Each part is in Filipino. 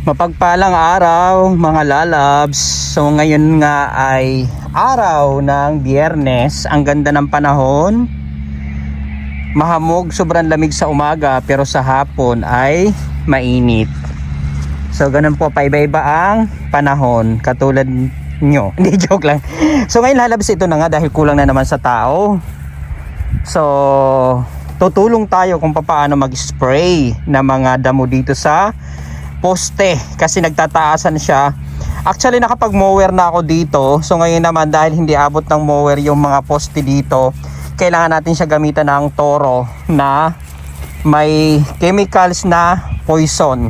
Mapagpalang araw mga lalabs. So ngayon nga ay araw ng Biyernes. Ang ganda ng panahon. Mahamog, sobrang lamig sa umaga pero sa hapon ay mainit. So ganun po, paiba-iba ang panahon katulad nyo. Hindi, joke lang. So ngayon lalabs, ito na nga dahil kulang na naman sa tao. So tutulong tayo kung paano mag-spray ng mga damo dito sa poste kasi nagtataasan siya. Actually nakapag-mower na ako dito. So ngayon naman dahil hindi abot ng mower yung mga poste dito, kailangan natin siya gamitan ng toro na may chemicals na poison.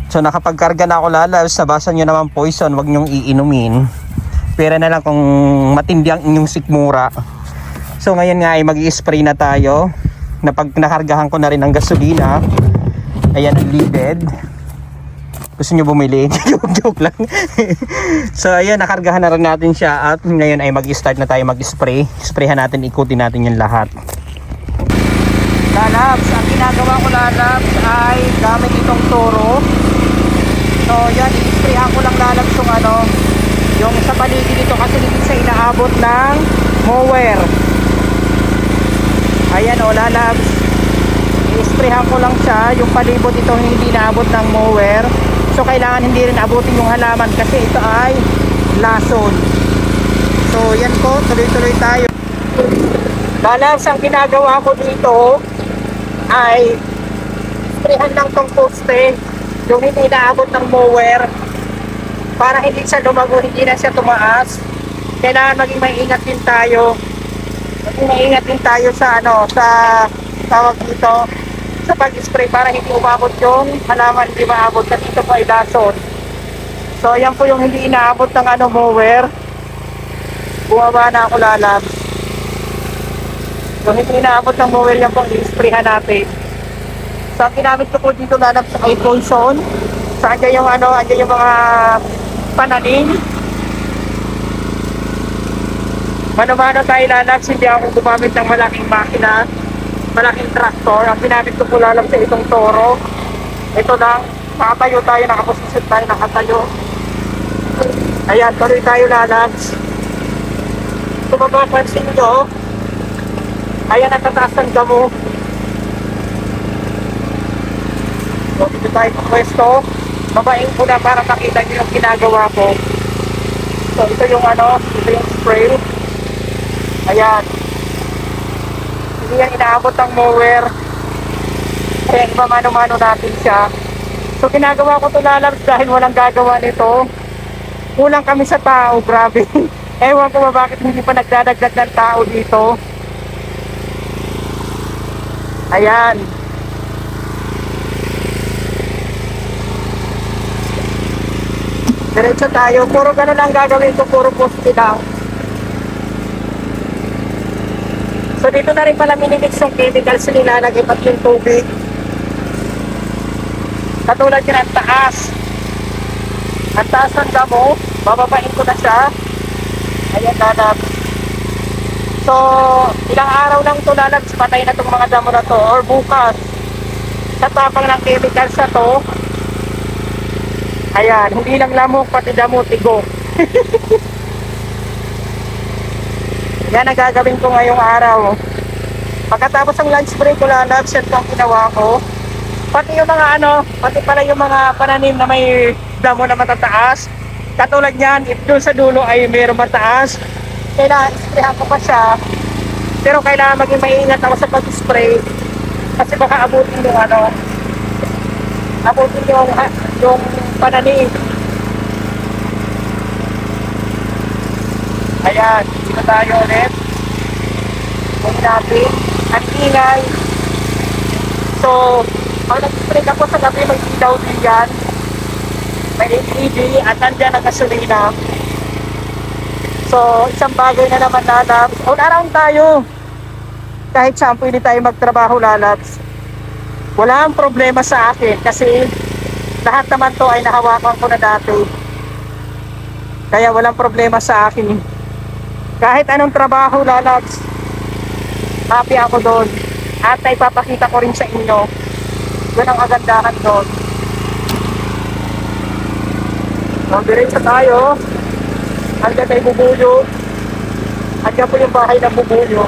So nakapagkarga na ako lalabs, nabasa nyo naman poison, wag nyong iinumin. Pera na lang kung matindi ang inyong sikmura. So ngayon nga ay mag-i-spray na tayo. Nakargahan ko na rin ang gasolina. Ayan ang liquid. Gusto nyo bumili? Joke lang. So ayan, nakargahan na rin natin siya. At ngayon ay mag-start na tayo mag-spray. Sprayhan natin, ikutin natin yung lahat. Lalabs, ang ginagawa ko lalabs ay gamit itong toro. So yan, i-sprayhan ko lang lalabs yung sa paligid dito kasi hindi siya inaabot ng mower. Ayan o lalabs, i-sprayhan ko lang siya. Yung palibot ito hindi inaabot ng mower. So kailangan hindi rin abutin yung halaman kasi ito ay lason. So yan po, tuloy-tuloy tayo. Lalabs, ang ginagawa ko dito ay sprayhan lang tong poste, yung hindi inaabot ng mower, para hindi siya lumago, hindi na siya tumaas. Kailangan maging maingat din tayo. Maging maingat din tayo sa sa tawag dito, sa pag-spray para hindi umabot yung halaman, hindi maabot kasi ito po ay lason. So ayan po yung hindi inaabot ng mower. Bumaba na ako lalabs. Yung hindi inaabot ng mower, yan po i-sprayhan natin. So ang ginamit ko po dito lalabs ay poison. So andyan yung andyan yung mga pananim. Mano-mano tayo lalabs, hindi ako gumamit ng malaking makina, malaking traktor. Ang ginamit ko po lalabs sa itong toro. Ito lang, nakatayo tayo, nakaposisyon tayo, nakatayo. Ayan, tuloy tayo lalabs. Kung mapapansin nyo, ayan ang tataas ng damo. So dito tayo sa pwesto. Babaing ko na para makita nyo yung ginagawa ko. So ito yung ito yung spray. Ayan. Hindi yan inaabot ng mower. Kaya mano-mano natin siya. So ginagawa ko ito lalabs dahil walang gagawa nito. Kulang kami sa tao, grabe. Ewan ko ba bakit hindi pa nagdadagdag ng tao dito. Ayan. Diretso tayo. Puro ganun lang gagawin ko. Puro poste lang. So dito na rin pala minimix yung chemicals nilalagay pati yung tubig. Katulad yun ang taas. Ang taas ng damo. Bababain ko na siya. Ayan lalabs. So ilang araw lang ito lalabs, patay na itong mga damo na to. Or bukas, sa tapang ng chemicals na to, ayan, hindi lang lamok, pati damo, tigo. Yan ang gagawin ko ngayong araw. Pagkatapos ng lunch break ko lalabs, yan ang ginawa ko. Pati yung mga pati pala yung mga pananim na may damo na matataas. Katulad yan, if doon sa dulo ay mayroong mataas, kailangan isprayan ko pa siya. Pero kailangan maging maingat ako sa pag-spray kasi baka abutin yung abutin yung pananim. Ayan, dito tayo ulit. Huwag natin ang ingay. So pag nag-spray ako sa gabi, may ilaw din yan, may LED at nandyan ang gasolina. So isang bagay na naman lalabs. All around tayo. Kahit saan pwede tayo magtrabaho lalabs. Wala ang problema sa akin kasi lahat naman to ay nahawakan ko na dati. Kaya walang problema sa akin. Kahit anong trabaho lalabs, happy ako doon. At ipapakita ko rin sa inyo. Yun ang kagandahan doon. So, diretso tayo. Hanggang tayo bubuyo. Hanggang po yung bahay ng bubuyo.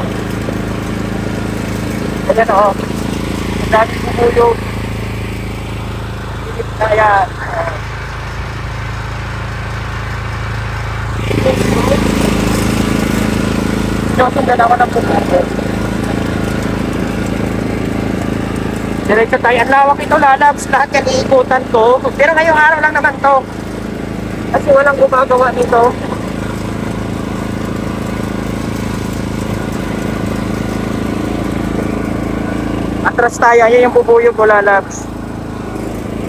Ayan o. Ang dami bubuyo. Higit na yan. Sundan ako ng bubuyo. Diretso tayo. Ang lawak ito, lalabs. Lahat yan iikutan ko. Pero ngayong araw lang naman to. Kasi walang gumagawa nito. Atras tayo. Ayan yung bubuyo ko, lalabs.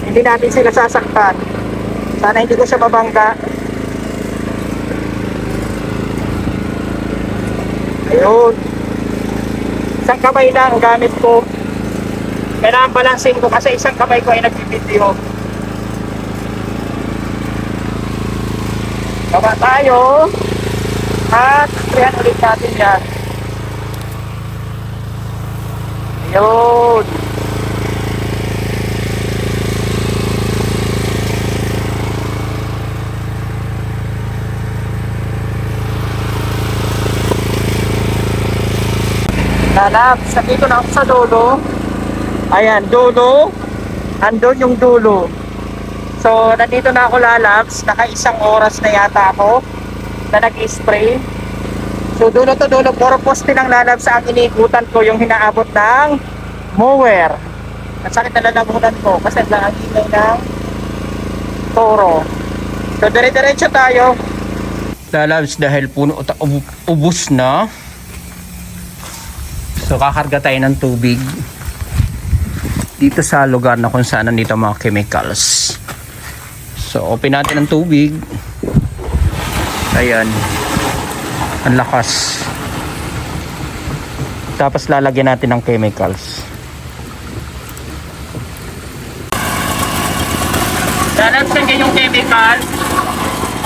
Hindi natin sila sasaktan. Sana hindi ko siya mabangga. Ayun. Isang kamay lang ang gamit ko. Kailangan balansin ko kasi isang kamay ko ay nagbibideo. Baba tayo. At trihan ulit natin yan. Ayun. Lalabs, nandito na ako sa dulo. Ayan, dulo. Andun yung dulo. So, nandito na ako, lalabs. Naka-isang oras na yata ako na nag-spray. So, dulo to dulo. Puro poste ng lalabs sa akin iniikutan ko yung hinaabot ng mower. At sakit na lalamunan ko kasi ang ingay ng toro. So, dire-diretso tayo. Lalabs, dahil puno ubos na. So, kakarga tayo ng tubig dito sa lugar na kung saan nandito mga chemicals. So, open natin ang tubig. Ayan. Ang lakas. Tapos lalagyan natin ng chemicals. Lalagyan yung chemical.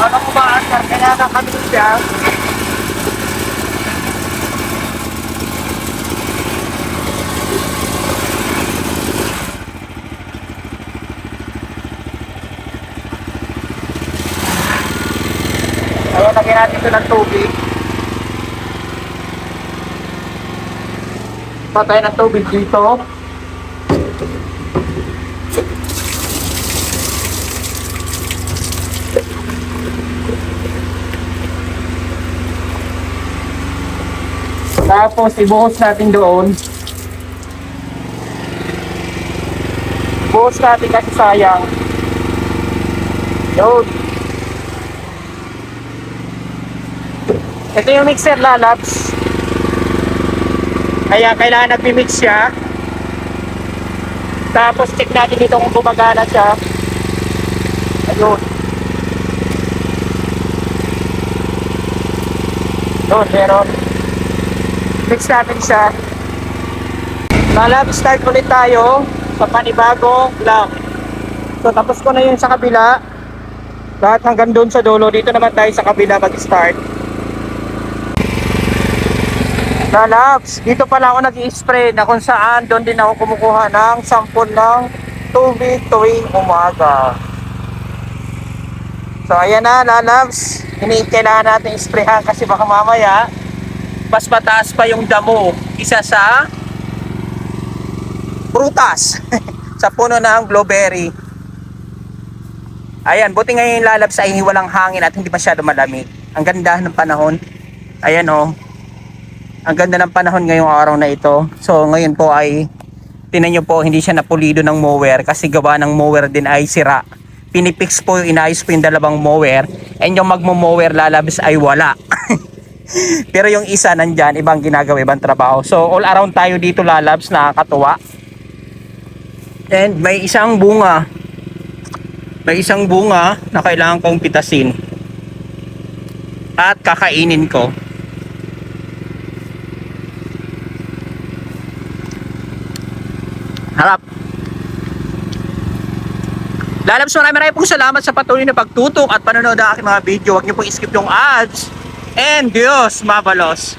Ano ko ba? Kaya nakakabit siya. Ayan, lagyan natin ito ng tubig. Patay ng tubig dito. Tapos ibuhos natin doon. Ibuhos natin kasi sayang. Yun. Ito yung mixer, lalabs. Kaya kailangan nagmi-mix siya. Tapos check natin dito kung gumagana siya. Ayun. Doon, meron. Mix natin siya. Lalabs, start ulit tayo sa panibagong vlog. So tapos ko na yun sa kabila. Lahat hanggang doon sa dulo. Dito naman tayo sa kabila mag-start. Lalabs, dito pala ako nag-i-spray na kung saan doon din ako kumukuha ng sample ng tubig tuwing umaga. So ayan na, lalabs, kailangan natin isprayhan kasi baka mamaya mas mataas pa yung damo isa sa prutas sa puno ng blueberry. Ayan, buti ngayon lalabs ay walang hangin at hindi masyado malamig. Ang ganda ng panahon. Ayan oh. Ang ganda ng panahon ngayong araw na ito. So ngayon po ay tinan nyo po, hindi siya napulido ng mower kasi gawa ng mower din ay sira. Pinipix po, inayos po yung dalawang mower, and yung magmo-mower, lalabs ay wala. Pero yung isa nandyan, ibang ginagawa, ibang trabaho. So all around tayo dito, lalabs, nakakatuwa. And may isang bunga. May isang bunga na kailangan kong pitasin at kakainin ko. Harap. Lalabs, maraming pong salamat sa patuloy na pagtutok at panonood ng aking mga video. Huwag niyo pong i-skip yung ads. And Diyos mabalos.